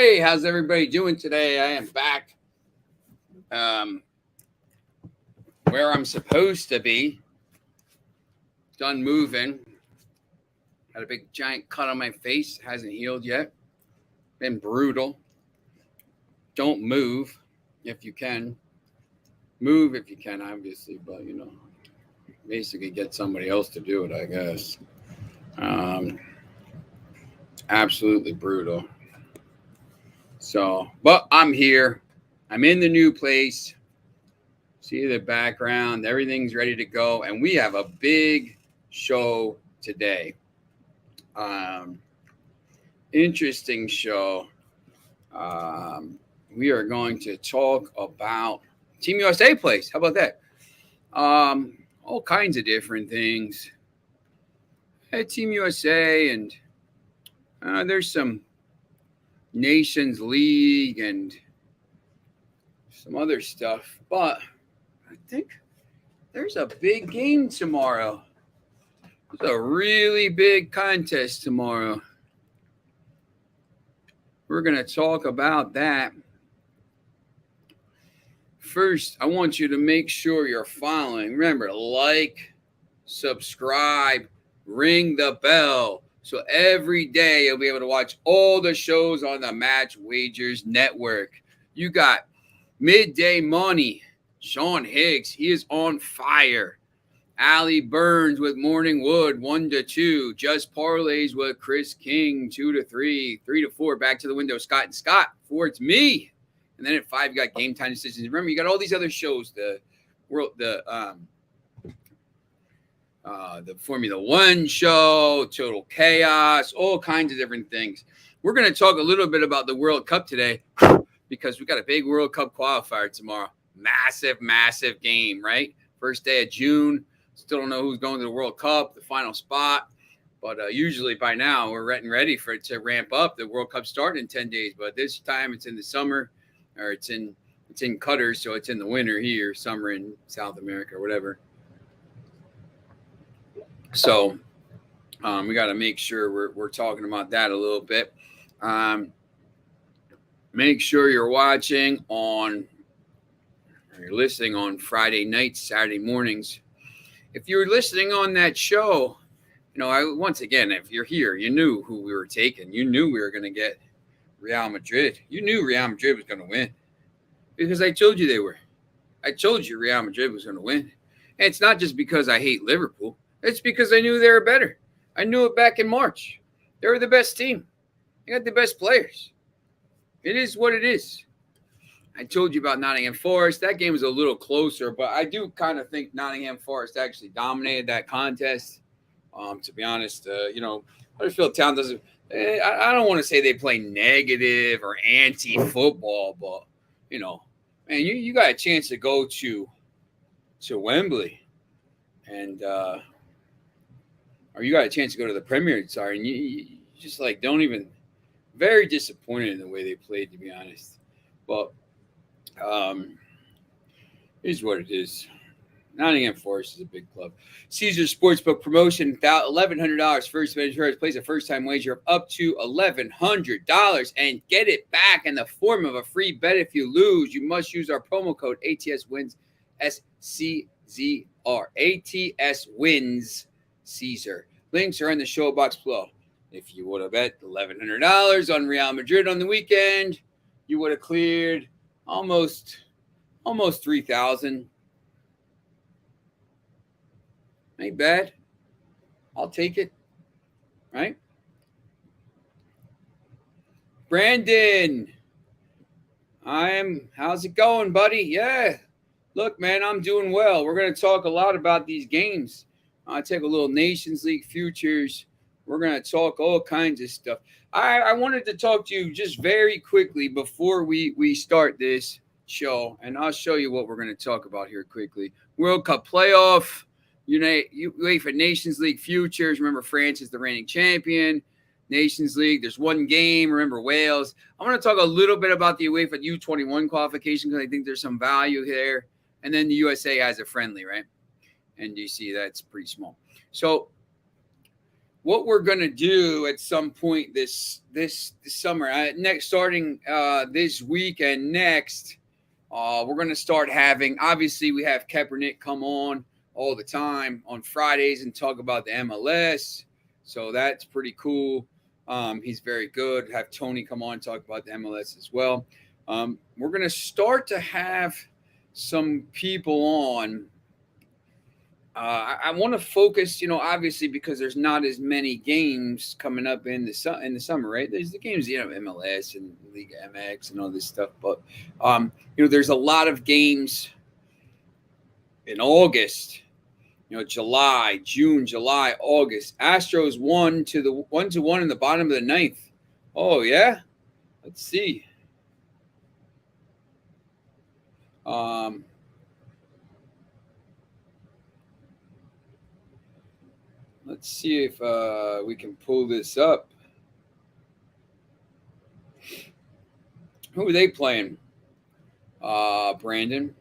Hey, how's everybody doing today? I am back where I'm supposed to be. Done moving. Had a big giant cut on my face. Hasn't healed yet. Been brutal. Don't move if you can. Move if you can, obviously, but basically get somebody else to do it, I guess. Absolutely brutal. So, but I'm here. I'm in the new place. See the background. Everything's ready to go. And we have a big show today. Interesting show. We are going to talk about Team USA plays. How about that? All kinds of different things. At Team USA, and there's some Nations League and some other stuff. But I think there's a big game tomorrow. There's a really big contest tomorrow. We're going to talk about that. First, I want you to make sure you're following. Remember, like, subscribe, ring the bell. So every day you'll be able to watch all the shows on the Match Wagers Network. You got Midday Money, Sean Higgs. He is on fire. Allie Burns with Morning Wood, 1-2. Just Parlays with Chris King, 2-3. 3-4, Back to the Window, Scott and Scott. 4, it's me. And then at 5, you got Game Time Decisions. Remember, you got all these other shows, the Formula One show, Total Chaos, all kinds of different things. We're going to talk a little bit about the World Cup today because we got a big World Cup qualifier tomorrow. Massive, massive game, right? First day of June. Still don't know who's going to the World Cup, the final spot. But usually by now we're getting ready for it to ramp up. The World Cup starting in 10 days. But this time it's in the summer, or it's in Qatar, so it's in the winter here, summer in South America or whatever. So we got to make sure we're talking about that a little bit. Make sure you're watching or you're listening on Friday nights, Saturday mornings. If you're listening on that show, once again, if you're here, you knew who we were taking. You knew we were going to get Real Madrid. You knew Real Madrid was going to win because I told you they were. I told you Real Madrid was going to win. And it's not just because I hate Liverpool. It's because I knew they were better. I knew it back in March. They were the best team. They got the best players. It is what it is. I told you about Nottingham Forest. That game was a little closer, but I do kind of think Nottingham Forest actually dominated that contest. To be honest, Huddersfield Town doesn't. I don't want to say they play negative or anti-football, but man, you got a chance to go to Wembley, and or you got a chance to go to the Premier League. Sorry, and you just don't even. Very disappointed in the way they played, to be honest. But here's what it is. Nottingham Forest is a big club. Caesar Sportsbook promotion, $1,100 first wager. Place a first-time wager of up to $1,100 and get it back in the form of a free bet. If you lose, you must use our promo code ATSWINS, SCZR. ATSWINS Caesar. Links are in the show box below. If you would have bet $1,100 on Real Madrid on the weekend, you would have cleared almost $3,000. Ain't bad. I'll take it. Right? Brandon. How's it going, buddy? Yeah. Look, man, I'm doing well. We're going to talk a lot about these games. I'll take a little Nations League futures. We're going to talk all kinds of stuff. I wanted to talk to you just very quickly before we start this show, and I'll show you what we're going to talk about here quickly. World Cup playoff, UEFA Nations League futures. Remember, France is the reigning champion. Nations League, there's one game. Remember, Wales. I want to talk a little bit about the UEFA U21 qualification because I think there's some value there. And then the USA has a friendly, right? And you see that's pretty small. So what we're gonna do at some point this summer, starting this week and next, we're gonna start having. Obviously, we have Kaepernick come on all the time on Fridays and talk about the MLS. So that's pretty cool. He's very good. Have Tony come on and talk about the MLS as well. We're gonna start to have some people on. I want to focus, obviously because there's not as many games coming up in the summer, right? There's the games, MLS and League MX and all this stuff, but there's a lot of games in August. July, June, July, August. Astros 1-1 in the bottom of the ninth. Oh yeah, let's see. Let's see if we can pull this up. Who are they playing? Brandon.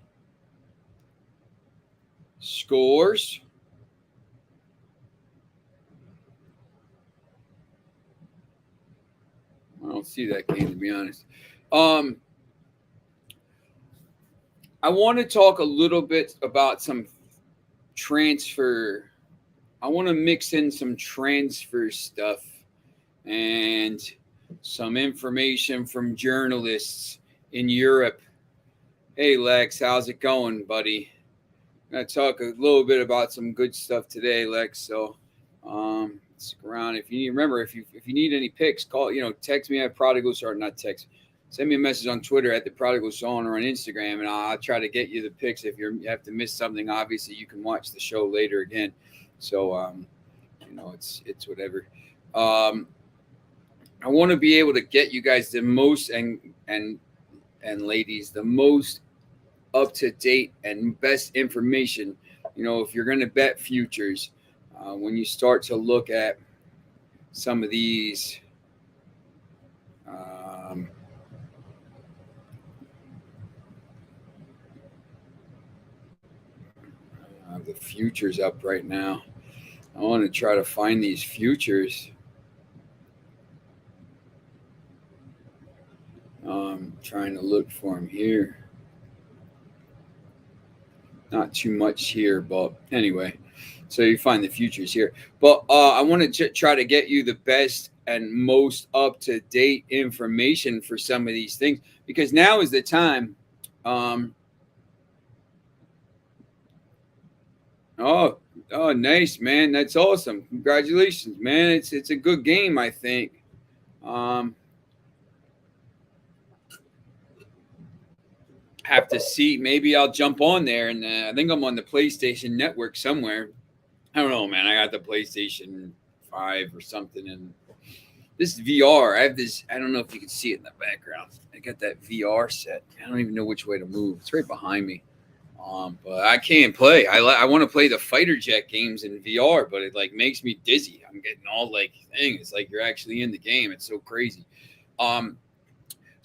Scores. I don't see that game, to be honest. I want to talk a little bit about some transfer. I want to mix in some transfer stuff and some information from journalists in Europe. Hey, Lex, how's it going, buddy? I'm going to talk a little bit about some good stuff today, Lex. So stick around. If you remember, if you need any picks, call, text me at Prodigal or not text. Send me a message on Twitter at the Prodigal Song or on Instagram, and I'll try to get you the picks. If you have to miss something, obviously you can watch the show later again. So, it's whatever. I want to be able to get you guys the most and ladies the most up to date and best information. If you're going to bet futures, when you start to look at some of these. The futures up right now. I want to try to find these futures. Trying to look for them here. Not too much here, but anyway. So you find the futures here. But I want to try to get you the best and most up-to-date information for some of these things, because now is the time. Oh, nice, man. That's awesome. Congratulations, man. It's a good game, I think. Have to see. Maybe I'll jump on there, and I think I'm on the PlayStation Network somewhere. I don't know, man. I got the PlayStation 5 or something, and this VR. I have this. I don't know if you can see it in the background. I got that VR set. I don't even know which way to move. It's right behind me. But I can't play. I want to play the fighter jet games in VR, but it makes me dizzy. I'm getting all it's like you're actually in the game. It's so crazy.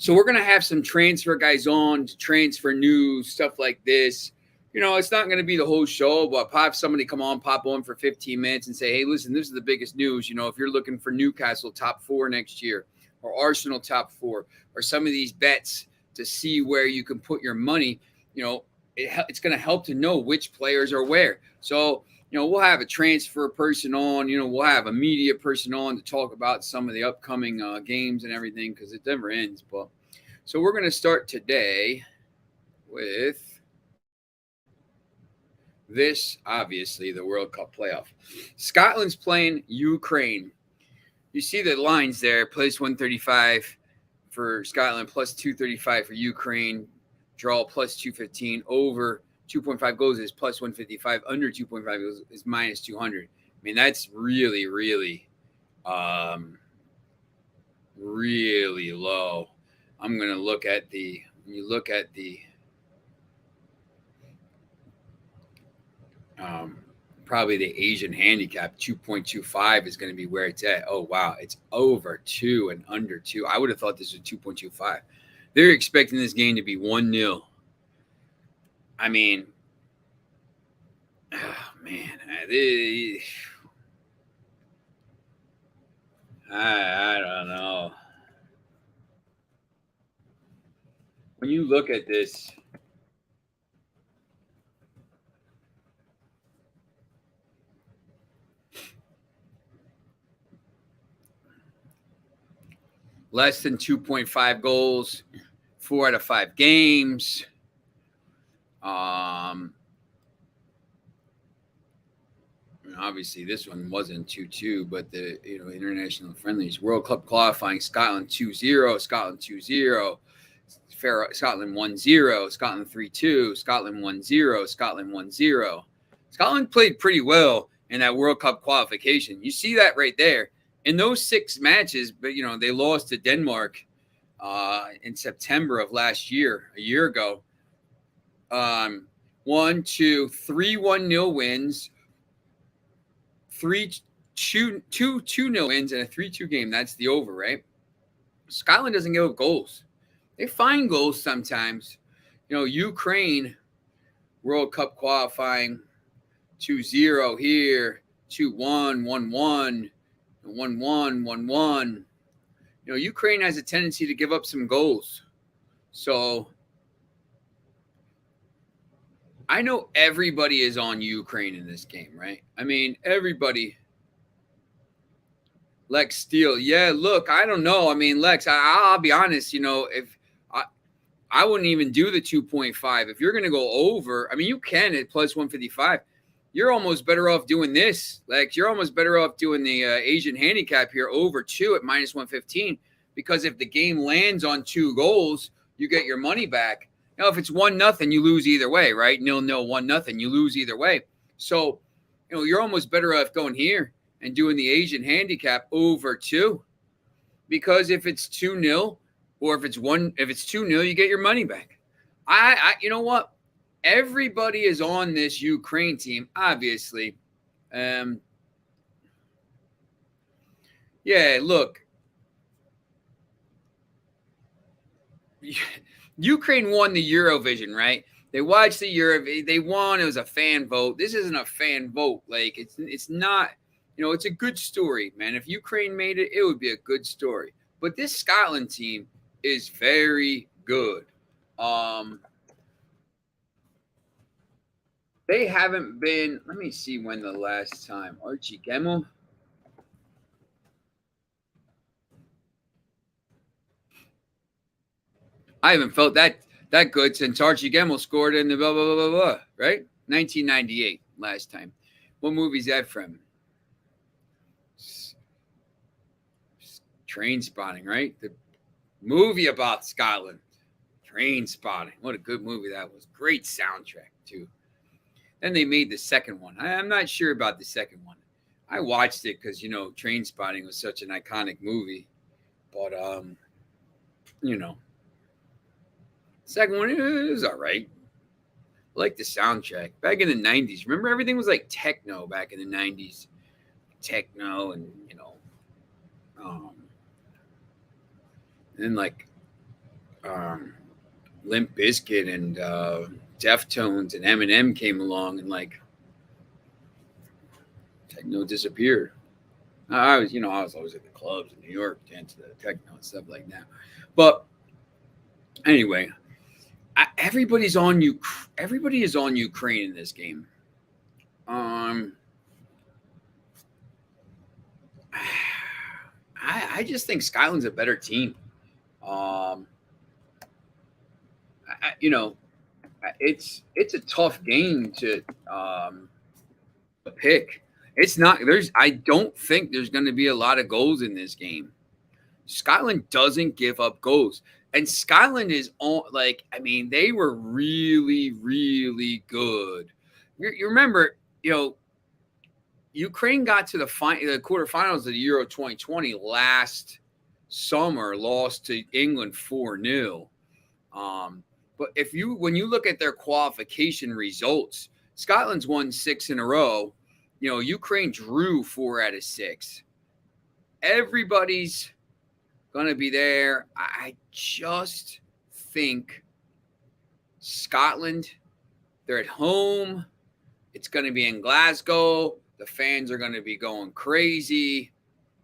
So we're gonna have some transfer guys on to transfer news, stuff like this. It's not gonna be the whole show, but somebody pop on for 15 minutes and say, hey, listen, this is the biggest news. If you're looking for Newcastle top 4 next year, or Arsenal top 4, or some of these bets to see where you can put your money, it's going to help to know which players are where. So, we'll have a transfer person on, we'll have a media person on to talk about some of the upcoming games and everything, because it never ends. But so we're going to start today with this, obviously, the World Cup playoff. Scotland's playing Ukraine. You see the lines there, plus 135 for Scotland, plus 235 for Ukraine. Draw plus 215, over 2.5 goals is plus 155, under 2.5 goals is minus 200. I mean, that's really, really, really low. I'm going to look at probably the Asian handicap, 2.25 is going to be where it's at. Oh, wow. It's over 2 and under 2. I would have thought this was 2.25. They're expecting this game to be 1-0. I mean, oh, man. I don't know. When you look at this, less than 2.5 goals, 4 out of 5 games. Obviously, this one wasn't 2-2, but the international friendlies, World Cup qualifying, Scotland 2-0, Scotland 2-0, Scotland 1-0, Scotland 3-2, Scotland 1-0, Scotland 1-0. Scotland played pretty well in that World Cup qualification. You see that right there. In those 6 matches, but they lost to Denmark in September of last year, a year ago. 1, 2, 3 1-0 wins, 2-0 wins, and a 3-2 game. That's the over, right? Scotland doesn't give up goals. They find goals sometimes. Ukraine World Cup qualifying 2-0 here, 2-1, 1-1, 1-1, 1-1. Ukraine has a tendency to give up some goals. So I know everybody is on Ukraine in this game, right? I mean, everybody. Lex Steele. Yeah, look, I don't know. I mean, Lex, I'll be honest, if I wouldn't even do the 2.5. If you're going to go over, I mean, you can at plus 155. You're almost better off doing this. Like, you're almost better off doing the Asian handicap here over 2 at minus 115, because if the game lands on 2 goals, you get your money back. Now, if it's 1-0, you lose either way, right? 0-0, 1-0, you lose either way. So, you're almost better off going here and doing the Asian handicap over 2, because if it's 2-0 or if it's 2-0, you get your money back. You know what? Everybody is on this Ukraine team, obviously. Yeah, look. Ukraine won the Eurovision, right? They watched the Eurovision. They won. It was a fan vote. This isn't a fan vote. Like, it's not, it's a good story, man. If Ukraine made it, it would be a good story. But this Scotland team is very good. They haven't been, let me see when the last time. Archie Gemmell. I haven't felt that good since Archie Gemmell scored in the blah, blah, blah, blah, blah, right? 1998, last time. What movie's that from? Train Spotting, right? The movie about Scotland. Train Spotting. What a good movie that was. Great soundtrack, too. Then they made the second one. I'm not sure about the second one. I watched it because, Train Spotting was such an iconic movie. But, second one is all right. I like the soundtrack. Back in the 90s. Remember, everything was like techno back in the 90s. Techno and, and then like Limp Bizkit and Deftones and Eminem came along, and like techno disappeared. I was always at the clubs in New York, dancing to the techno and stuff like that. But anyway, everybody is on Ukraine in this game. I just think Scotland's a better team. It's a tough game to pick. It's not. I don't think there's going to be a lot of goals in this game. Scotland doesn't give up goals, and Scotland is on. They were really, really good. You remember, Ukraine got to the quarterfinals of the Euro 2020 last summer, lost to England 4-0. But when you look at their qualification results, Scotland's won 6 in a row. Ukraine drew 4 out of 6. Everybody's gonna be there. I just think Scotland, they're at home. It's gonna be in Glasgow. The fans are gonna be going crazy.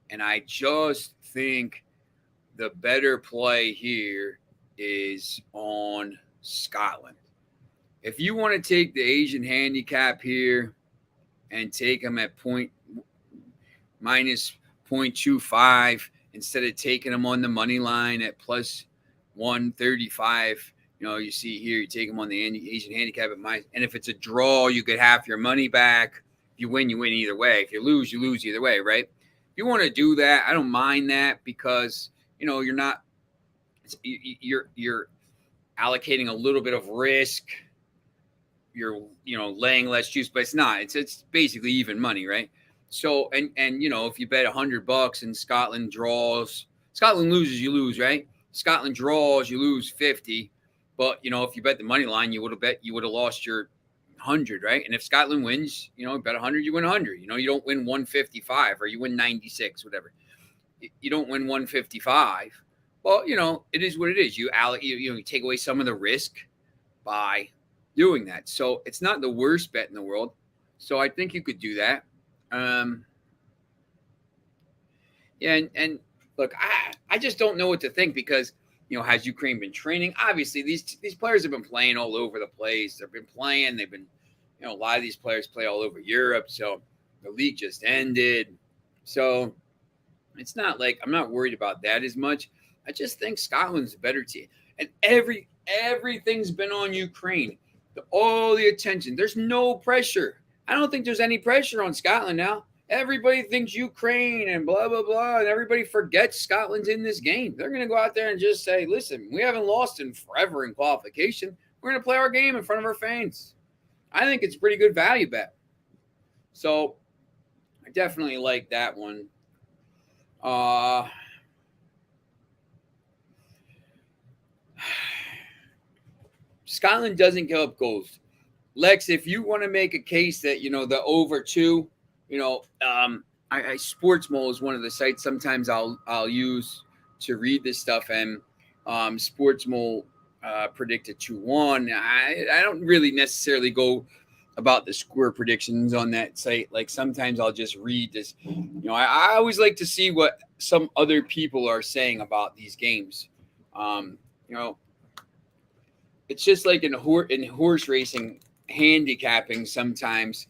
And I just think the better play here is on Scotland. If you want to take the Asian handicap here and take them at minus 0.25 instead of taking them on the money line at plus 135. You see here, you take them on the Asian handicap at minus, and if it's a draw, you get half your money back. If you win either way. If you lose either way, right? If you want to do that, I don't mind that because you're not you're allocating a little bit of risk. You're laying less juice, but it's not. It's basically even money, right? So and if you bet $100 and Scotland draws, Scotland loses, you lose, right? Scotland draws, you lose 50. But if you bet the money line, you would have lost your 100, right? And if Scotland wins, bet 100, you win 100. You don't win 155 or you win 96, whatever. You don't win 155. Well, it is what it is. You take away some of the risk by doing that. So it's not the worst bet in the world. So I think you could do that. Yeah, and look, I just don't know what to think because has Ukraine been training? Obviously, these players have been playing all over the place. They've been playing. They've been, a lot of these players play all over Europe. So the league just ended. So it's not like I'm not worried about that as much. I just think Scotland's a better team, and everything's been on Ukraine. All the attention. There's no pressure. I don't think there's any pressure on Scotland now. Everybody thinks Ukraine and blah, blah, blah, and everybody forgets Scotland's in this game. They're going to go out there and just say, listen, we haven't lost in forever in qualification. We're going to play our game in front of our fans. I think it's a pretty good value bet. So I definitely like that one. Scotland doesn't give up goals. Lex, if you want to make a case that, the over 2, Sportsmo is one of the sites sometimes I'll use to read this stuff, and Sportsmo predicted 2-1. I don't really necessarily go about the score predictions on that site. Like sometimes I'll just read this. I always like to see what some other people are saying about these games. It's just like in horse racing, handicapping sometimes.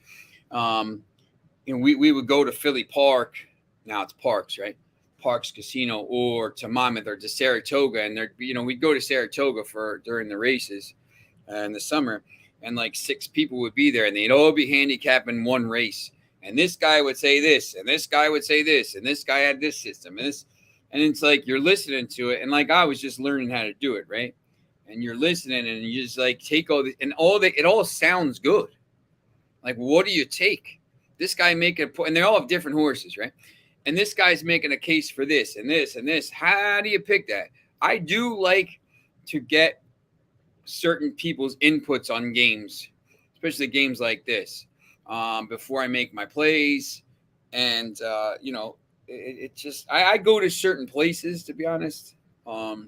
We would go to Philly Park. Now it's Parks, right? Parks Casino, or to Monmouth or to Saratoga, and we'd go to Saratoga during the races in the summer, and like 6 people would be there, and they'd all be handicapping one race. And this guy would say this, and this guy would say this, and this guy had this system, and it's like you're listening to it, and like I was just learning how to do it, right? And you're listening, and you just like take all the, and it all sounds good. Like, what do you take? This guy making a point, and they all have different horses, right? And this guy's making a case for this and this and this. How do you pick that? I do like to get certain people's inputs on games, especially games like this, before I make my plays. And, it just, I go to certain places, to be honest. All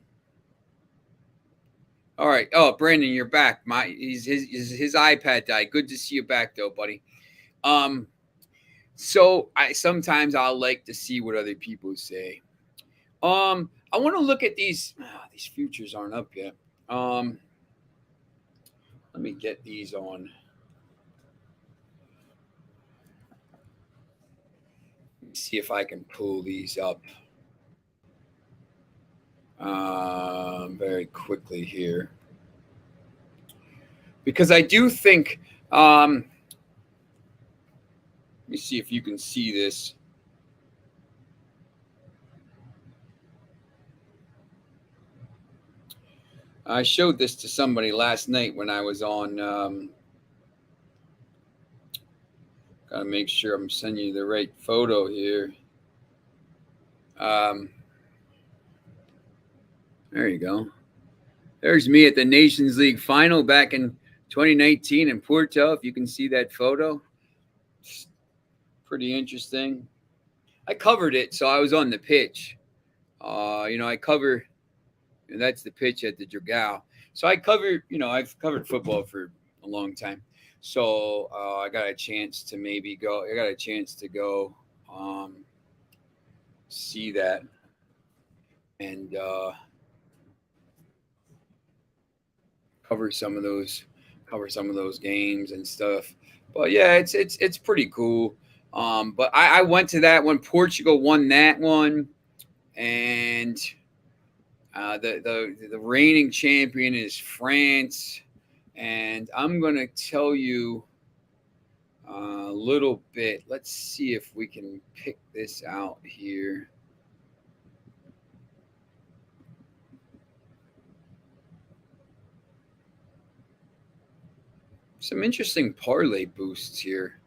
right. Oh, Brandon, you're back. His iPad died. Good to see you back, though, buddy. So sometimes I'll like to see what other people say. I want to look at these. These futures aren't up yet. Let me get these on. Let me see if I can pull these up very quickly here, because I do think. Let me see if you can see this. I showed this to somebody last night when I was on. Gotta make sure I'm sending you the right photo here. There you go. There's me at the Nations League final back in 2019 in Porto. If you can see that photo, it's pretty interesting. I covered it, so I was on the pitch. I cover. That's the pitch at the Dragao. So I've covered football for a long time. So I got a chance to maybe go. I got a chance to go see that and cover some of those games and stuff. But yeah, it's pretty cool. But I went to that one. Portugal won that one, and the reigning champion is France. And I'm gonna tell you a little bit. Let's see if we can pick this out here. Some interesting parlay boosts here.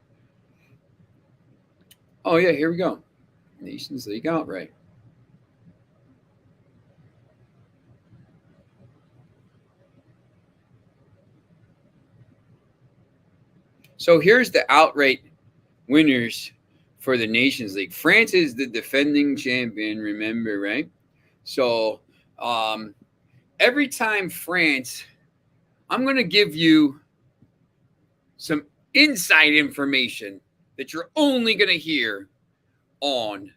Oh yeah, here we go. Nations League outright. So here's the outright winners for the Nations League. France is the defending champion, remember, right? So every time France, I'm going to give you some inside information that you're only going to hear on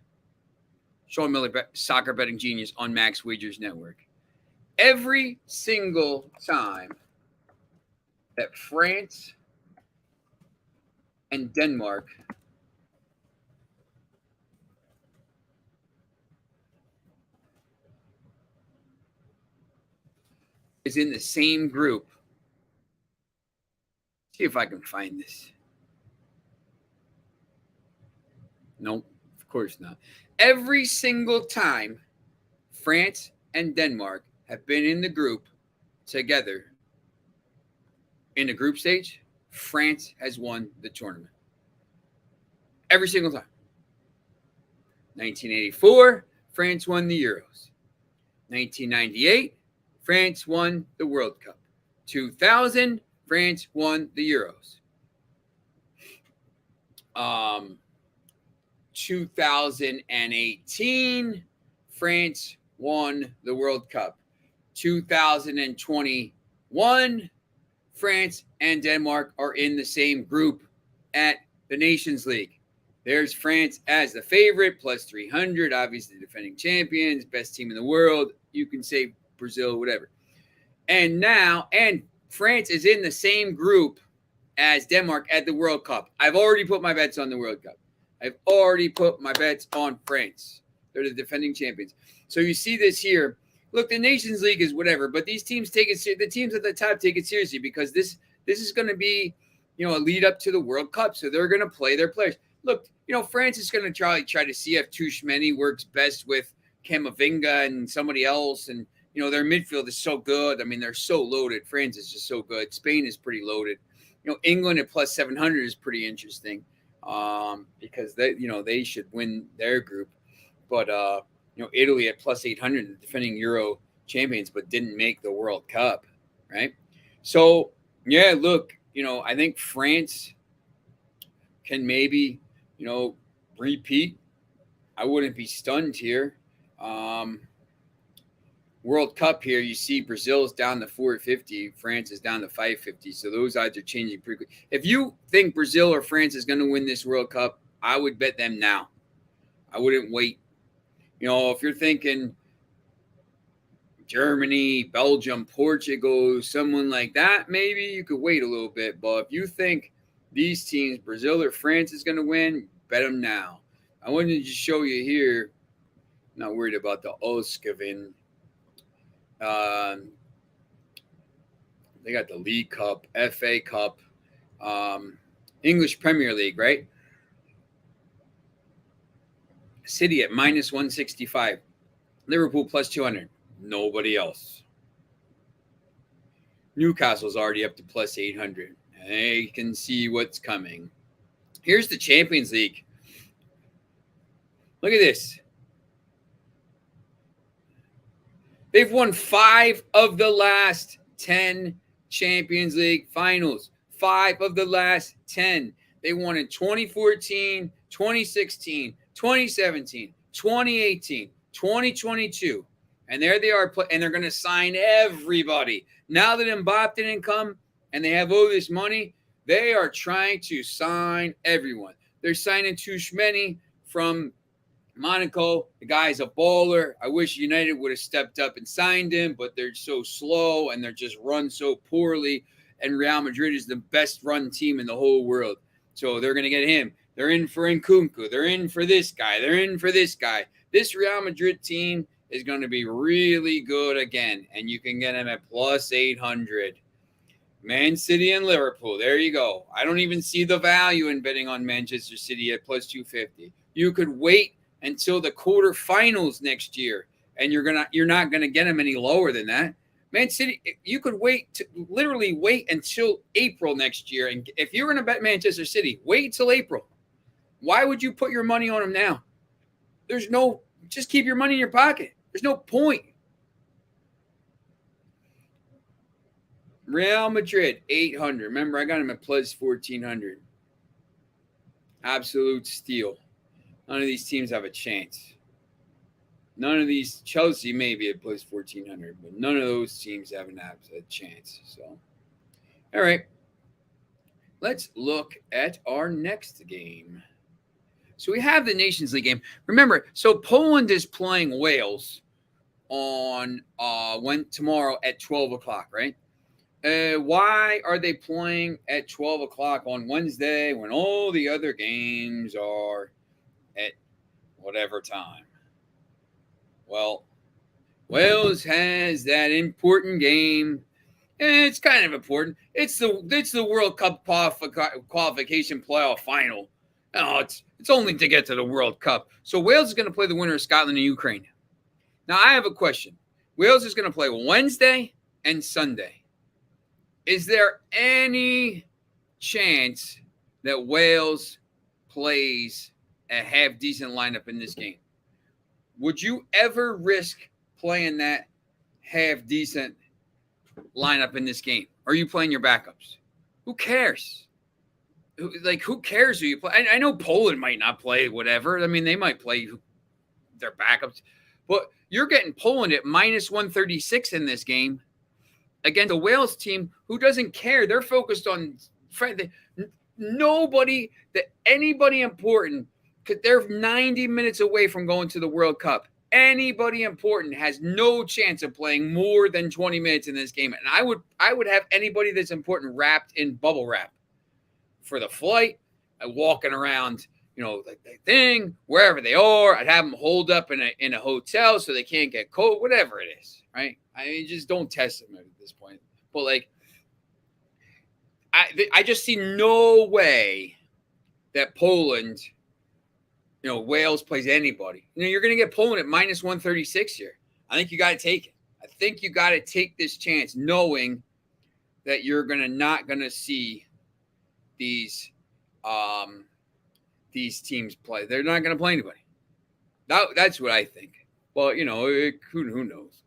Sean Miller Soccer Betting Genius on Max Wagers Network. Every single time that France and Denmark is in the same group. See if I can find this. Nope, of course not. Every single time France and Denmark have been in the group together in the group stage, France has won the tournament. Every single time. 1984, France won the Euros. 1998, France won the World Cup. 2000, France won the Euros. 2018, France won the World Cup. 2021, France and Denmark are in the same group at the Nations League. There's France as the favorite, plus 300, obviously defending champions, best team in the world. You can say Brazil, whatever. And France is in the same group as Denmark at the World Cup. I've already put my bets on the World Cup. I've already put my bets on France. They're the defending champions. So you see this here. Look, the Nations League is whatever, but these teams take it. The teams at the top take it seriously because this is going to be, a lead up to the World Cup. So they're going to play their players. Look, France is going to try to see if Tuchmeni works best with Camavinga and somebody else, and their midfield is so good. I mean, they're so loaded. France is just so good. Spain is pretty loaded. England at plus 700 is pretty interesting because they should win their group, but Italy at plus 800, the defending Euro champions, but didn't make the World Cup, right? So yeah, look, I think France can maybe repeat. I wouldn't be stunned here. World Cup here, you see Brazil's down to 450, France is down to 550. So those odds are changing pretty quick. If you think Brazil or France is going to win this World Cup, I would bet them now. I wouldn't wait. If you're thinking Germany, Belgium, Portugal, someone like that, maybe you could wait a little bit. But if you think these teams, Brazil or France, is going to win, bet them now. I wanted to just show you here. I'm not worried about the Oskavin. They got the League Cup, FA Cup, English Premier League, right? City at minus 165. Liverpool plus 200. Nobody else. Newcastle's already up to plus 800. They can see what's coming. Here's the Champions League. Look at this. They've won 5 of the last 10 Champions League finals. 5 of the last 10. They won in 2014, 2016, 2017, 2018, 2022. And there they are, and they're going to sign everybody. Now that Mbappe didn't come and they have all this money, they are trying to sign everyone. They're signing Tuchmeni from Monaco, the guy's a baller. I wish United would have stepped up and signed him, but they're so slow and they're just run so poorly. And Real Madrid is the best run team in the whole world. So they're going to get him. They're in for Nkunku. They're in for this guy. They're in for this guy. This Real Madrid team is going to be really good again. And you can get him at plus 800. Man City and Liverpool. There you go. I don't even see the value in betting on Manchester City at plus 250. You could wait until the quarterfinals next year, and you're not gonna get them any lower than that. Man City, you could literally wait until April next year, and if you're gonna bet Manchester City, wait till April. Why would you put your money on them now? Just keep your money in your pocket. There's no point. Real Madrid 800. Remember, I got them at plus 1400. Absolute steal. None of these teams have a chance. None of these, Chelsea may be at plus 1400, but none of those teams have a chance. So, all right. Let's look at our next game. So we have the Nations League game. Remember, so Poland is playing Wales on tomorrow at 12 o'clock, right? Why are they playing at 12 o'clock on Wednesday when all the other games are at whatever time? Well, Wales has that important game. It's kind of important. It's the World Cup qualification playoff final. Oh, it's only to get to the World Cup. So Wales is going to play the winner of Scotland and Ukraine. Now, I have a question. Wales is going to play Wednesday and Sunday. Is there any chance that Wales plays a half-decent lineup in this game? Would you ever risk playing that half-decent lineup in this game? Or are you playing your backups? Who cares? Who cares who you play? I know Poland might not play whatever. I mean, they might play their backups. But you're getting Poland at minus 136 in this game against a Wales team who doesn't care. They're focused on anybody important, because they're 90 minutes away from going to the World Cup. Anybody important has no chance of playing more than 20 minutes in this game. And I would have anybody that's important wrapped in bubble wrap for the flight, walking around, like the thing, wherever they are. I'd have them holed up in a hotel so they can't get cold, whatever it is, right? I mean, just don't test them at this point. But I just see no way that Poland, Wales plays anybody. You're going to get Poland at minus 136 here. I think you got to take it. I think you got to take this chance, knowing that you're not going to see these teams play. They're not going to play anybody. That's what I think. Well, who knows?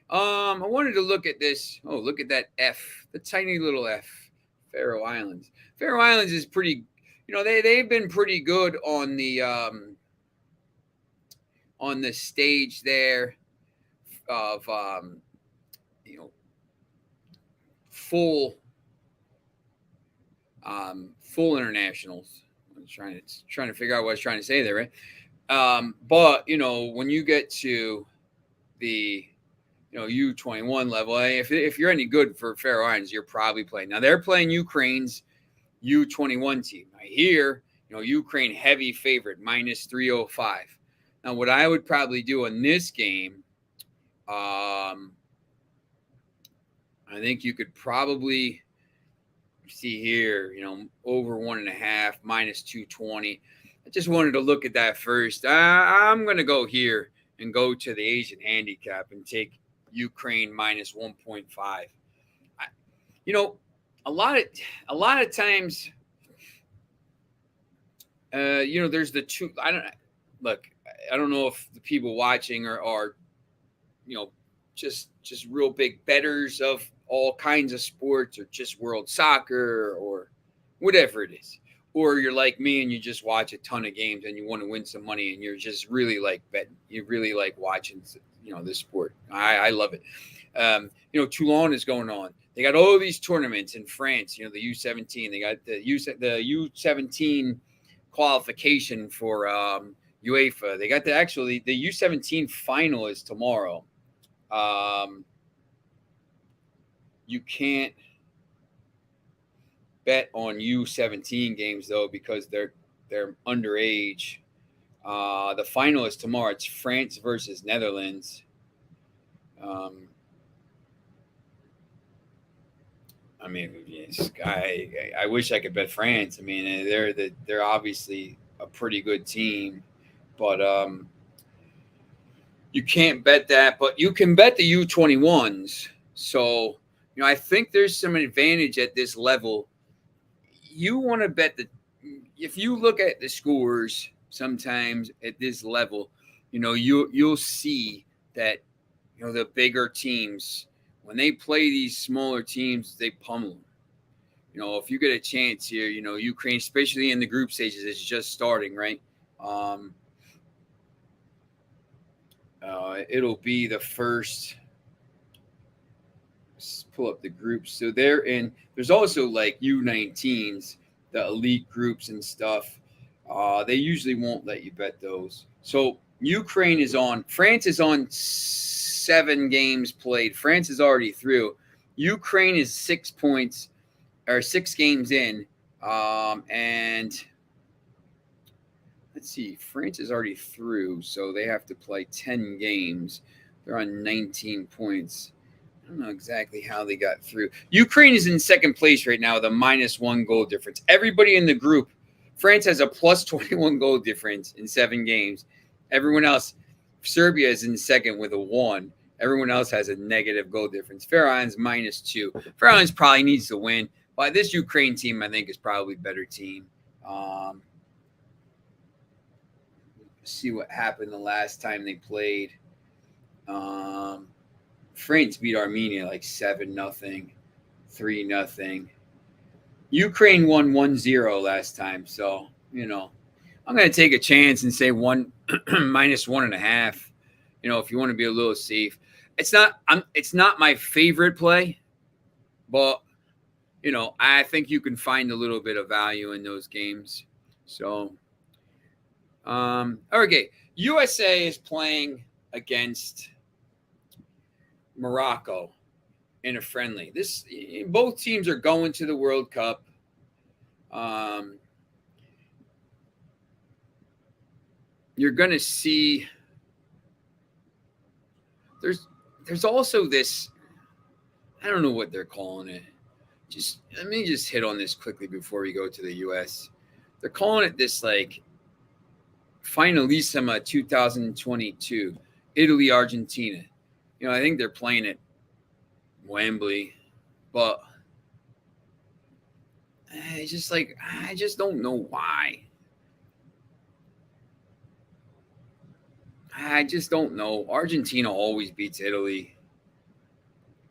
I wanted to look at this. Oh, look at that F, the tiny little F, Faroe Islands. Faroe Islands is pretty. They've been pretty good on the stage there of full internationals. I'm trying to figure out what I was trying to say there, right? But when you get to the U21 level, if you're any good for Faroe Islands, you're probably playing. Now they're playing Ukraine's U21 team. I hear, Ukraine heavy favorite, minus 305. Now, what I would probably do in this game, I think you could probably see here, over 1.5, minus 220. I just wanted to look at that first. I'm going to go here and go to the Asian handicap and take Ukraine minus 1.5. A lot of times, there's the two. I don't know if the people watching are just real big bettors of all kinds of sports, or just world soccer, or whatever it is. Or you're like me and you just watch a ton of games and you want to win some money and you're just really like betting. You really like watching, this sport. I love it. Toulon is going on. They got all these tournaments in France, the U17. They got the U17 qualification for, UEFA. They got the U17 final is tomorrow. You can't bet on U17 games though because they're underage. The final is tomorrow. It's France versus Netherlands. Um, I mean, yes, I wish I could bet France. I mean, they're obviously a pretty good team, but you can't bet that. But you can bet the U21s. So I think there's some advantage at this level. You want to bet if you look at the scores sometimes at this level, you'll see that the bigger teams when they play these smaller teams, they pummel them. If you get a chance here, Ukraine, especially in the group stages, it's just starting, right? It'll be the first. Let's pull up the groups. So there's also like U19s, the elite groups and stuff. They usually won't let you bet those. So Ukraine is on. France is on 7 games played. France is already through. Ukraine is 6 points or 6 games in. And let's see, France is already through, so they have to play 10 games. They're on 19 points. I don't know exactly how they got through. Ukraine is in second place right now with a -1 goal difference. Everybody in the group, France has a +21 goal difference in 7 games. Everyone else, Serbia is in second with a 1. Everyone else has a negative goal difference. Faroe Islands -2. Faroe Islands probably needs to win. But this Ukraine team, I think, is probably a better team. See what happened the last time they played. France beat Armenia like 7-0, 3-0. Ukraine won 1-0 last time. So, I'm going to take a chance and say -1.5. If you want to be a little safe. It's not my favorite play, but I think you can find a little bit of value in those games. So, okay, USA is playing against Morocco in a friendly. Both teams are going to the World Cup. You're going to see there's also this, I don't know what they're calling it. Let me just hit on this quickly before we go to the US. They're calling it this like Finalissima 2022, Italy, Argentina. I think they're playing at Wembley, but I just don't know why. I just don't know. Argentina always beats Italy.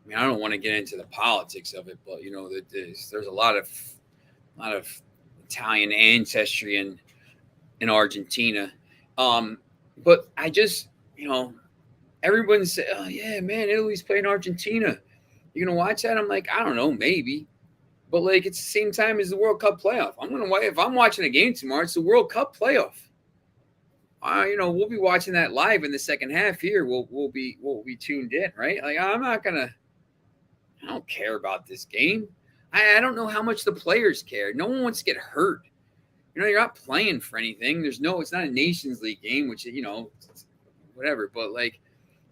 I mean, I don't want to get into the politics of it, but there's a lot of Italian ancestry in Argentina. But I just, everyone say, "Oh yeah, man, Italy's playing Argentina. You gonna watch that?" I'm like, I don't know, maybe, but like it's the same time as the World Cup playoff. If I'm watching a game tomorrow, it's the World Cup playoff. We'll be watching that live in the second half here. We'll be tuned in, right? Like I don't care about this game. I don't know how much the players care. No one wants to get hurt. You're not playing for anything. It's not a Nations League game, which, whatever. But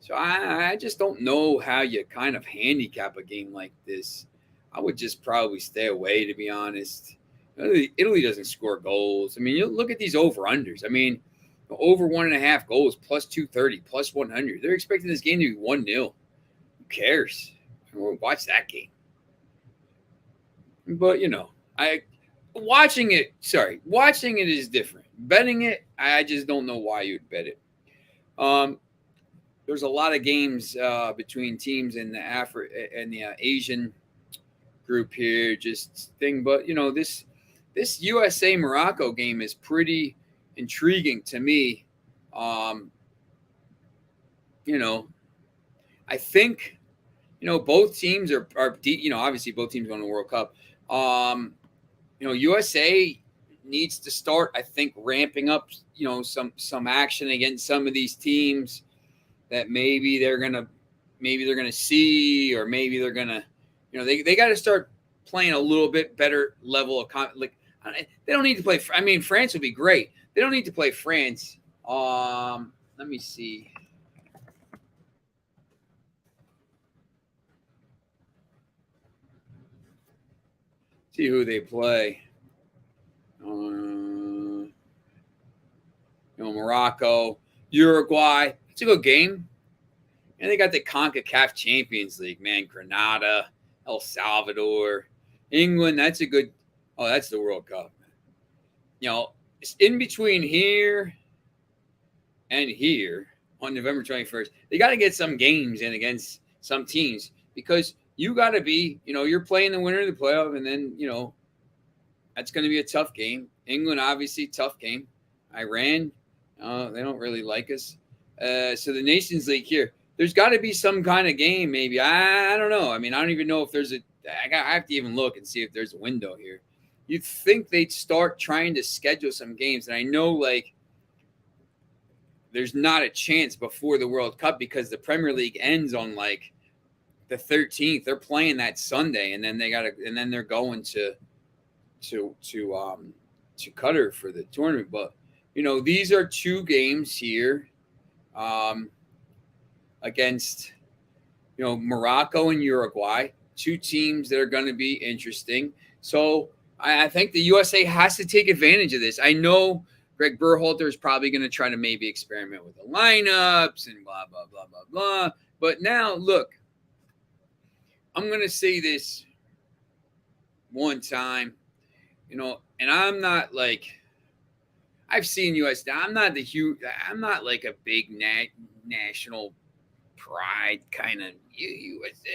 so I just don't know how you kind of handicap a game like this. I would just probably stay away, to be honest. Italy doesn't score goals. I mean, you look at these over-unders. I mean, over 1.5 goals, +230, +100. They're expecting this game to be 1-0. Who cares? We'll watch that game. But, watching it is different. Betting it, I just don't know why you'd bet it. There's a lot of games between teams in the Asian group here, but this USA Morocco game is pretty intriguing to me. I think both teams are obviously both teams going to the World Cup. USA needs to start, I think, ramping up, some action against some of these teams that maybe they're gonna see, or maybe they're gonna, they got to start playing a little bit better level of they don't need to play. I mean, France would be great. They don't need to play France. Let me see. See who they play. Morocco, Uruguay. It's a good game. And they got the CONCACAF Champions League, man. Grenada, El Salvador, England. That's a good. Oh, that's the World Cup. It's in between here and here on November 21st. They got to get some games in against some teams, because you got to be, you're playing the winner of the playoff, and then, that's going to be a tough game. England, obviously, tough game. Iran, they don't really like us. So the Nations League here, there's got to be some kind of game, maybe. I don't know. I mean, I don't even know if there's I have to even look and see if there's a window here. You'd think they'd start trying to schedule some games. And I know, there's not a chance before the World Cup, because the Premier League ends on, the 13th. They're playing that Sunday, and then they're going to Qatar for the tournament. But these are two games here against Morocco and Uruguay, two teams that are going to be interesting. So I think the USA has to take advantage of this. I know Greg Berhalter is probably going to try to maybe experiment with the lineups and blah blah blah blah blah. But now, look, I'm going to say this one time. And I'm not I've seen US. I'm not like a big national pride kind of USA.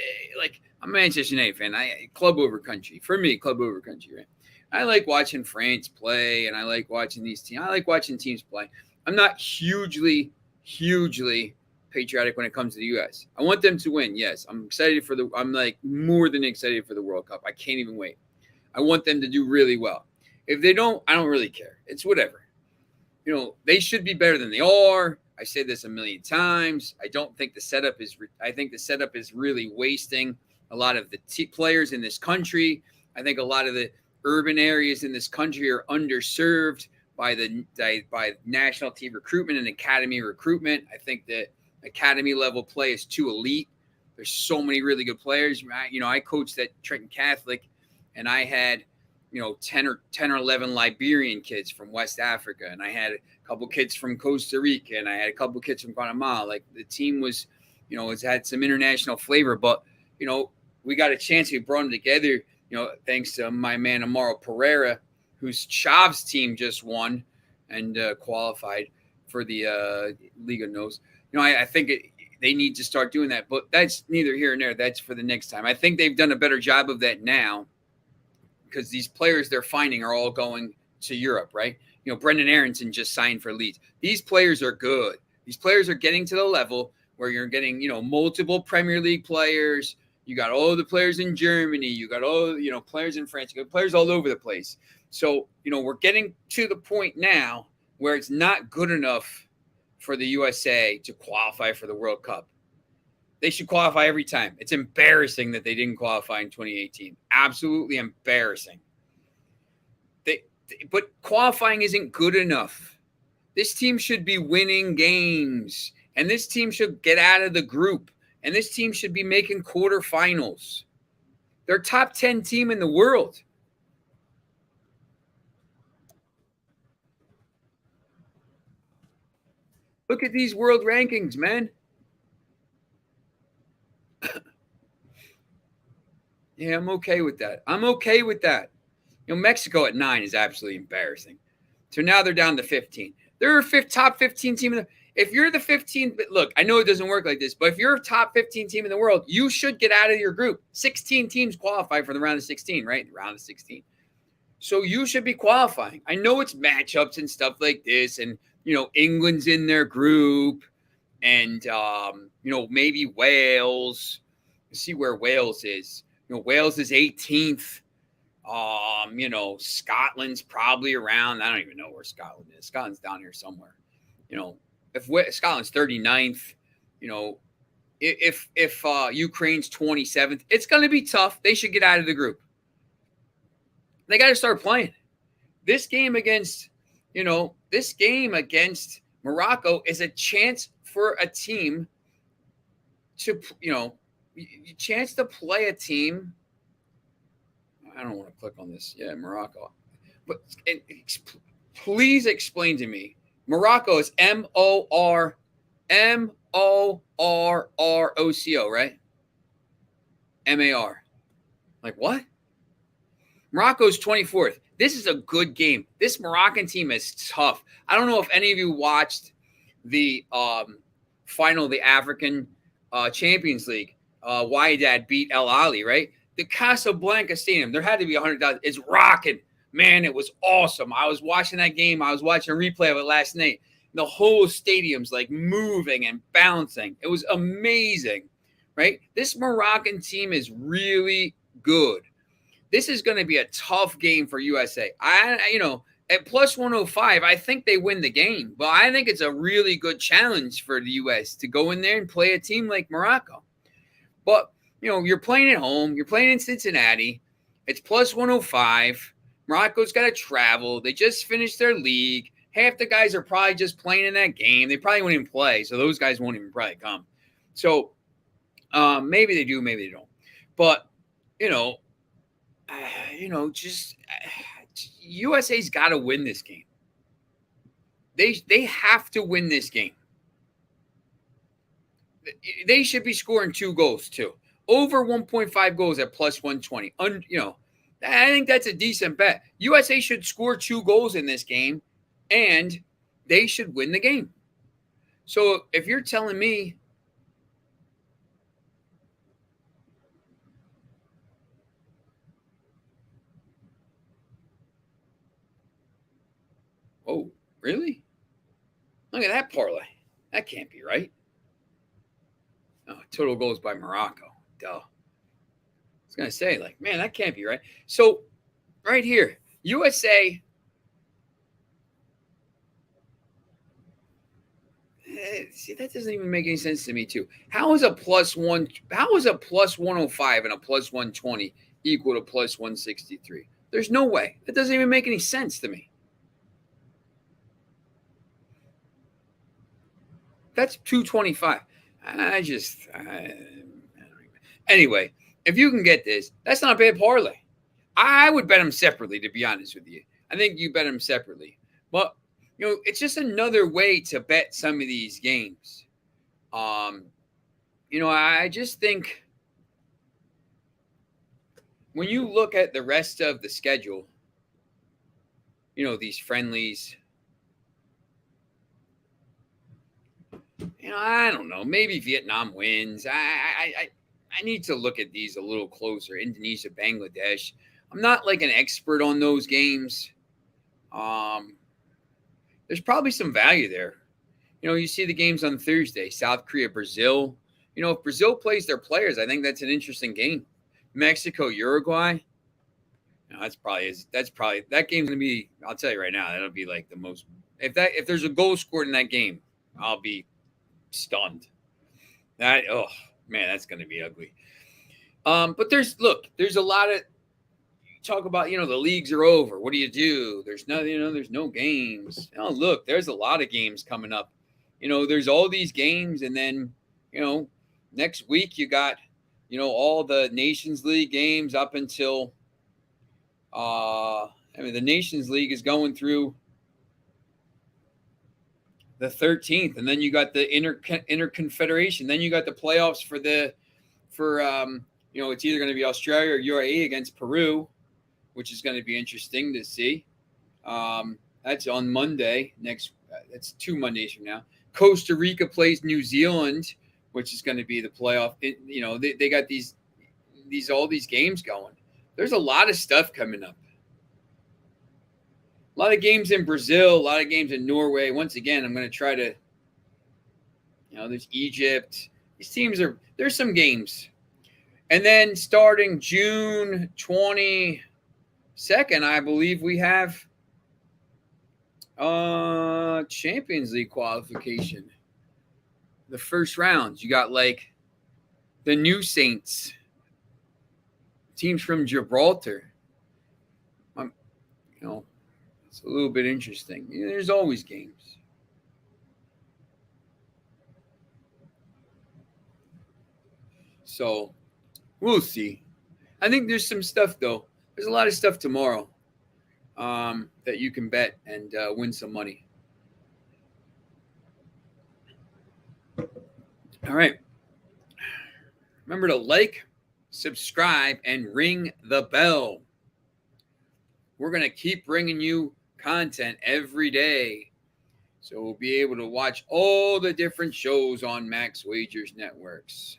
I'm a Manchester United fan. Club over country. For me, club over country, right? I like watching France play, and I like watching these teams. I like watching teams play. I'm not hugely patriotic when it comes to the US. I want them to win. Yes, I'm excited I'm more than excited for the World Cup. I can't even wait. I want them to do really well. If they don't, I don't really care. It's whatever. They should be better than they are. I say this a million times. I think the setup is really wasting a lot of the players in this country. I think a lot of the urban areas in this country are underserved by national team recruitment and academy recruitment. I think that academy level play is too elite. There's so many really good players. I coached at Trenton Catholic, and I had 10 or 11 Liberian kids from West Africa, and I had a couple kids from Costa Rica, and I had a couple kids from Guatemala. The team was, it's had some international flavor, but we got a chance. We brought them together, thanks to my man Amaro Pereira, whose Chavs team just won and qualified for the Liga Nos. I think they need to start doing that, but that's neither here nor there. That's for the next time. I think they've done a better job of that now, because these players they're finding are all going to Europe, right? Brendan Aronson just signed for Leeds. These players are good. These players are getting to the level where you're getting, multiple Premier League players. You got all the players in Germany. You got all, players in France. You got players all over the place. So, we're getting to the point now where it's not good enough for the USA to qualify for the World Cup. They should qualify every time. It's embarrassing that they didn't qualify in 2018. Absolutely embarrassing. But qualifying isn't good enough. This team should be winning games, and this team should get out of the group, and this team should be making quarterfinals. They're top 10 team in the world. Look at these world rankings, man. Yeah, I'm okay with that. Mexico at 9 is absolutely embarrassing. So now they're down to 15. They're a top 15 team. If you're the 15th, but look, I know it doesn't work like this, but if you're a top 15 team in the world, you should get out of your group. 16 teams qualify for the round of 16, right? The round of 16. So you should be qualifying. I know it's matchups and stuff like this, and England's in their group, and maybe Wales. Let's see where Wales is. Wales is 18th. Scotland's probably around. I don't even know where Scotland is. Scotland's down here somewhere. If Scotland's 39th, if Ukraine's 27th, it's going to be tough. They should get out of the group. They got to start playing. This game against Morocco is a chance for a team to, chance to play a team. I don't want to click on this. Yeah, Morocco. But please explain to me. Morocco is Morroco, right? MAR. Like what? Morocco's 24th. This is a good game. This Moroccan team is tough. I don't know if any of you watched the final of the African Champions League. Wydad beat El Ali, right? The Casablanca Stadium, there had to be 100,000. It's rocking. Man, it was awesome. I was watching that game. I was watching a replay of it last night. The whole stadium's like moving and bouncing. It was amazing, right? This Moroccan team is really good. This is going to be a tough game for USA. At plus 105, I think they win the game. But I think it's a really good challenge for the U.S. to go in there and play a team like Morocco. But, you're playing at home. You're playing in Cincinnati. It's plus 105. Morocco's got to travel. They just finished their league. Half the guys are probably just playing in that game. They probably won't even play, so those guys won't even probably come. So maybe they do, maybe they don't. But, USA's got to win this game. They have to win this game. They should be scoring 2 goals too. Over 1.5 goals at plus 120. I think that's a decent bet. USA should score 2 goals in this game, and they should win the game. So if you're telling me oh, really? Look at that parlay. That can't be right. Oh, total goals by Morocco. Duh. I was going to say, man, that can't be right. So, right here, USA. See, that doesn't even make any sense to me, too. How is a plus 105 and a plus 120 equal to plus 163? There's no way. That doesn't even make any sense to me. That's 225. Anyway, if you can get this, that's not a bad parlay. I would bet them separately, to be honest with you. I think you bet them separately. But, it's just another way to bet some of these games. I just think when you look at the rest of the schedule, these friendlies, I don't know. Maybe Vietnam wins. I need to look at these a little closer. Indonesia, Bangladesh. I'm not like an expert on those games. There's probably some value there. You see the games on Thursday. South Korea, Brazil. If Brazil plays their players, I think that's an interesting game. Mexico, Uruguay. That game's gonna be. I'll tell you right now, that'll be like the most. If there's a goal scored in that game, I'll be stunned. That's going to be ugly. But there's a lot of talk about, the leagues are over. What do you do? There's nothing, there's no games. Look, there's a lot of games coming up. There's all these games, and then, next week you got, all the Nations League games up until the Nations League is going through the 13th, and then you got the interconfederation. Then you got the playoffs for it's either going to be Australia or UAE against Peru, which is going to be interesting to see. That's on Monday next. That's 2 Mondays from now. Costa Rica plays New Zealand, which is going to be the playoff. They got all these games going. There's a lot of stuff coming up. A lot of games in Brazil, a lot of games in Norway. Once again, I'm going to try to, there's Egypt. These teams there's some games. And then starting June 20, Second, I believe we have Champions League qualification. The first rounds. You got like the New Saints, teams from Gibraltar. You know, it's a little bit interesting. There's always games. So we'll see. I think there's some stuff though. There's a lot of stuff tomorrow that you can bet and win some money. All right. Remember to like, subscribe, and ring the bell. We're going to keep bringing you content every day. So we'll be able to watch all the different shows on Max Wagers Networks.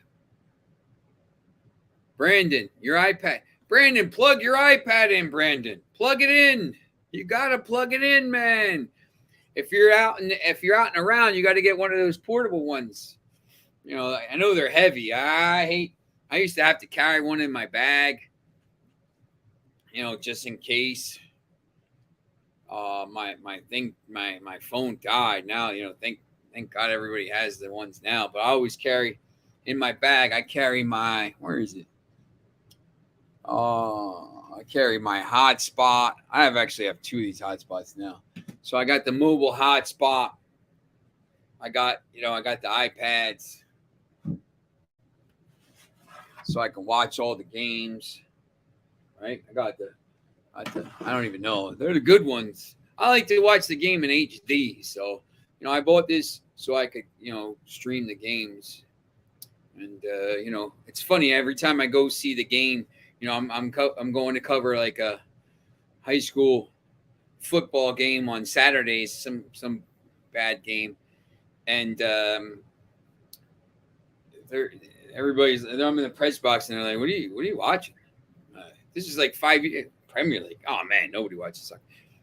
Brandon, your iPad. Brandon, plug your iPad in, Brandon. Plug it in. You got to plug it in, man. If you're out and around, you got to get one of those portable ones. I know they're heavy. I used to have to carry one in my bag, just in case my phone died. Now, thank God everybody has the ones now. But I always carry in my bag. I carry where is it? I carry my hotspot. I actually have two of these hotspots now. So I got the mobile hotspot. I got the iPads. So I can watch all the games, right? I don't even know. They're the good ones. I like to watch the game in HD. So, I bought this so I could, stream the games. And, it's funny. Every time I go see the game, I'm going to cover like a high school football game on Saturdays, some bad game. And I'm in the press box and they're like, what are you watching? This is like 5 years Premier League. Oh man, nobody watches soccer.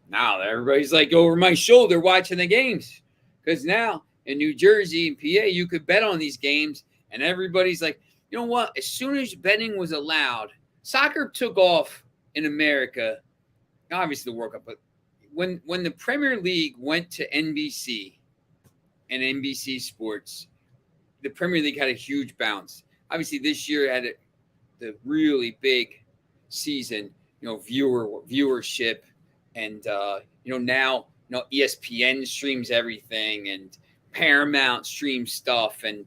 Now everybody's like over my shoulder watching the games. Because now in New Jersey and PA, you could bet on these games, and everybody's like, you know what? As soon as betting was allowed, soccer took off in America. Obviously the World Cup, but when the Premier League went to NBC and NBC Sports, the Premier League had a huge bounce. Obviously, this year had the really big season, viewership, and now ESPN streams everything, and Paramount streams stuff, and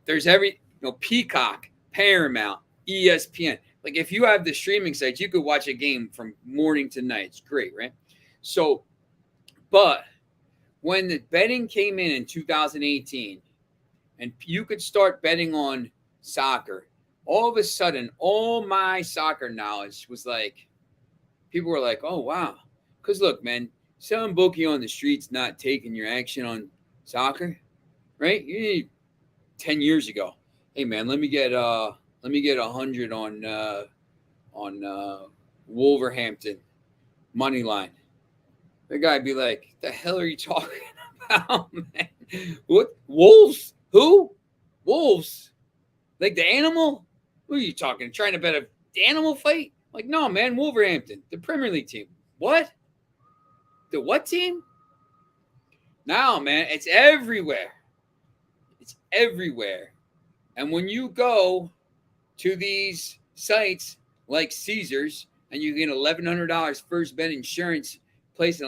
there's Peacock, Paramount, ESPN. Like if you have the streaming sites, you could watch a game from morning to night. It's great, right? So, but when the betting came in 2018. And you could start betting on soccer, all of a sudden, all my soccer knowledge was like, people were like, oh, wow. Because look, man, selling bookie on the streets, not taking your action on soccer, right? You need 10 years ago. Hey, man, let me get 100 on Wolverhampton money line. The guy'd be like, the hell are you talking about, man? What? Wolves? Who? Wolves? Like the animal? Who are you talking? Trying to bet the animal fight? Like, no, man, Wolverhampton, the Premier League team. What? The what team? No, man, it's everywhere. It's everywhere. And when you go to these sites like Caesars and you get $1,100 first bet insurance, place an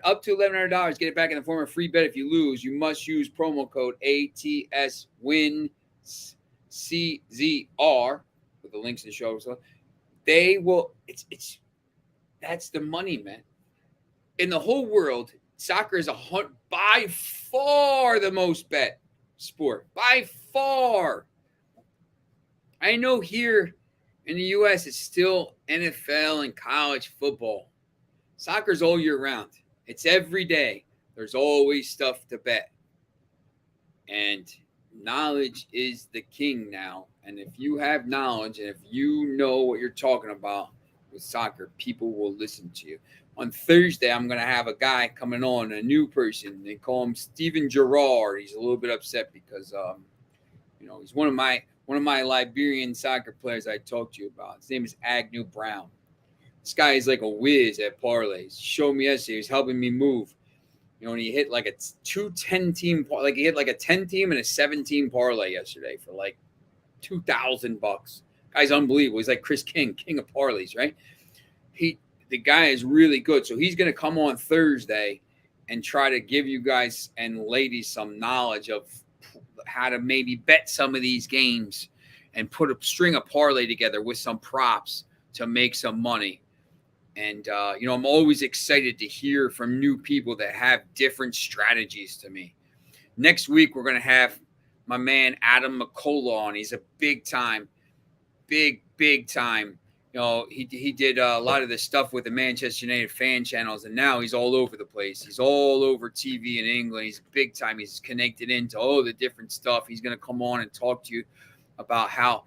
up to $1,100, get it back in the form of free bet. If you lose, you must use promo code ATSWINCZR with the links in the show. So they will. That's the money, man. In the whole world, soccer is by far the most bet sport. By far. I know here in the U.S. it's still NFL and college football. Soccer's all year round. It's every day. There's always stuff to bet. And knowledge is the king now. And if you have knowledge and if you know what you're talking about with soccer, people will listen to you. On Thursday, I'm going to have a guy coming on, a new person. They call him Steven Gerrard. He's a little bit upset because, he's one of my Liberian soccer players I talked to you about. His name is Agnew Brown. This guy is like a whiz at parlays. He showed me yesterday. He was helping me move. And he hit like a 2-10 team, like he hit like a 10 team and a 7-team parlay yesterday for like $2,000. Guy's unbelievable. He's like Chris King of parlays, right? The guy is really good. So he's going to come on Thursday and try to give you guys and ladies some knowledge of how to maybe bet some of these games and put a string of parlay together with some props to make some money. And, I'm always excited to hear from new people that have different strategies to me. Next week, we're going to have my man Adam McCullough on. He's a big time. He did a lot of the stuff with the Manchester United fan channels, and now he's all over the place. He's all over TV in England. He's big time. He's connected into all the different stuff. He's going to come on and talk to you about how,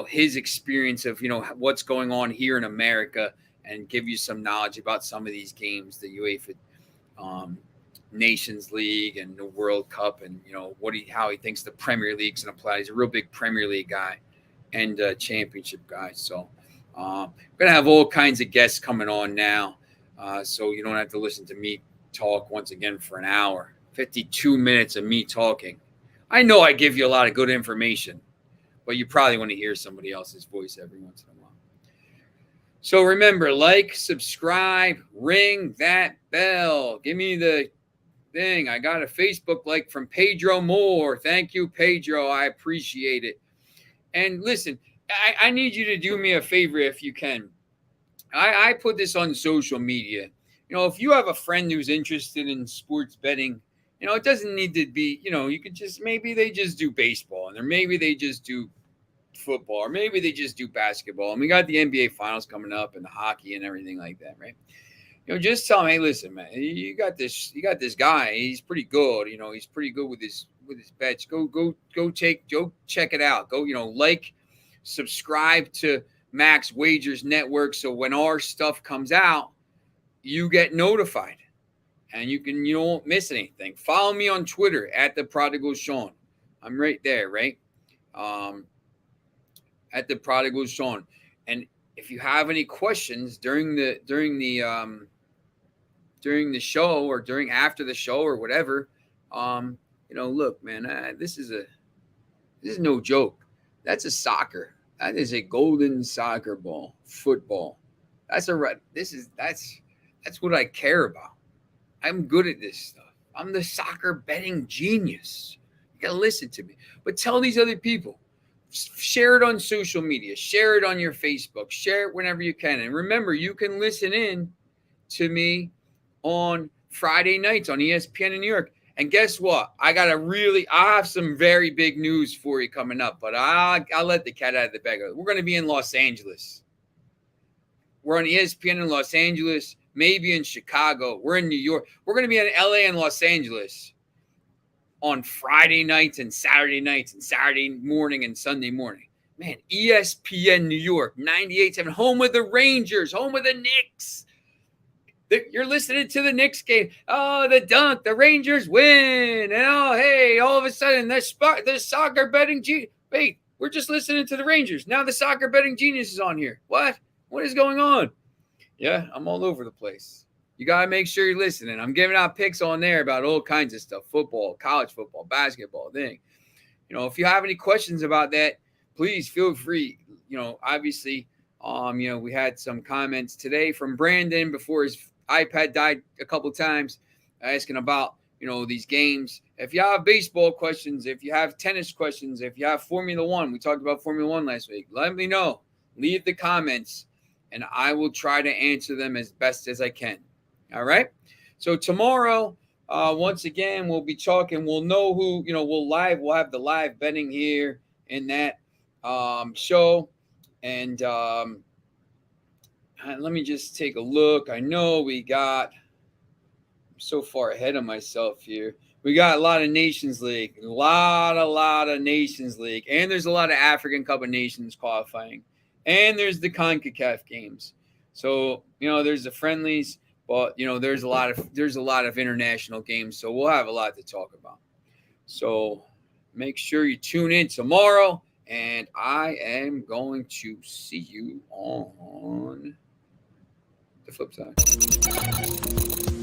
his experience of, what's going on here in America and give you some knowledge about some of these games, the UEFA Nations League and the World Cup, and, how he thinks the Premier League's going to play. He's a real big Premier League guy and championship guy. So we're going to have all kinds of guests coming on now. So you don't have to listen to me talk once again for an hour. 52 minutes of me talking. I know I give you a lot of good information, but you probably want to hear somebody else's voice every once in a while. So remember, like, subscribe, ring that bell. Give me the thing. I got a Facebook like from Pedro Moore. Thank you, Pedro. I appreciate it. And listen, I need you to do me a favor if you can. I put this on social media. If you have a friend who's interested in sports betting, it doesn't need to be, you could just, maybe they just do baseball, or maybe they just do football, or maybe they just do basketball. And we got the NBA finals coming up and the hockey and everything like that, right? Just tell them, hey, listen, man, you got this guy. He's pretty good. He's pretty good with his bets. Go check it out. Go, subscribe to Max Wagers Network. So when our stuff comes out, you get notified and you won't miss anything. Follow me on Twitter at the Prodigal Sean. I'm right there, right? At the Prodigal Sean. And if you have any questions during the show or after the show or whatever, look, man, this is no joke. That's a soccer. That is a golden soccer ball, football. That's what I care about. I'm good at this stuff. I'm the soccer betting genius. You gotta listen to me. But tell these other people. Share it on social media. Share it on your Facebook. Share it whenever you can. And remember, you can listen in to me on Friday nights on ESPN in New York. And guess what? I have some very big news for you coming up, but I'll let the cat out of the bag. We're going to be in Los Angeles. We're on ESPN in Los Angeles, maybe in Chicago. We're in New York. We're going to be in LA and Los Angeles on Friday nights and Saturday nights and Saturday morning and Sunday morning. Man, ESPN New York, 98.7, home of the Rangers, home of the Knicks. You're listening to the Knicks game. Oh, the dunk, the Rangers win. And hey, all of a sudden, the soccer betting genius. Wait, we're just listening to the Rangers. Now the soccer betting genius is on here. What? What is going on? Yeah, I'm all over the place. You got to make sure you're listening. I'm giving out picks on there about all kinds of stuff, football, college football, basketball, thing. If you have any questions about that, please feel free. Obviously, we had some comments today from Brandon before his iPad died a couple of times asking about, these games. If you have baseball questions, if you have tennis questions, if you have Formula One, we talked about Formula One last week, let me know. Leave the comments and I will try to answer them as best as I can. All right. So tomorrow, once again, we'll be talking. We'll know who, we'll have the live betting here in that show. And let me just take a look. I know I'm so far ahead of myself here. We got a lot of Nations League, a lot of Nations League. And there's a lot of African Cup of Nations qualifying. And there's the CONCACAF games. So, there's the friendlies. But, there's a lot of international games, so we'll have a lot to talk about. So make sure you tune in tomorrow, and I am going to see you on the flip side.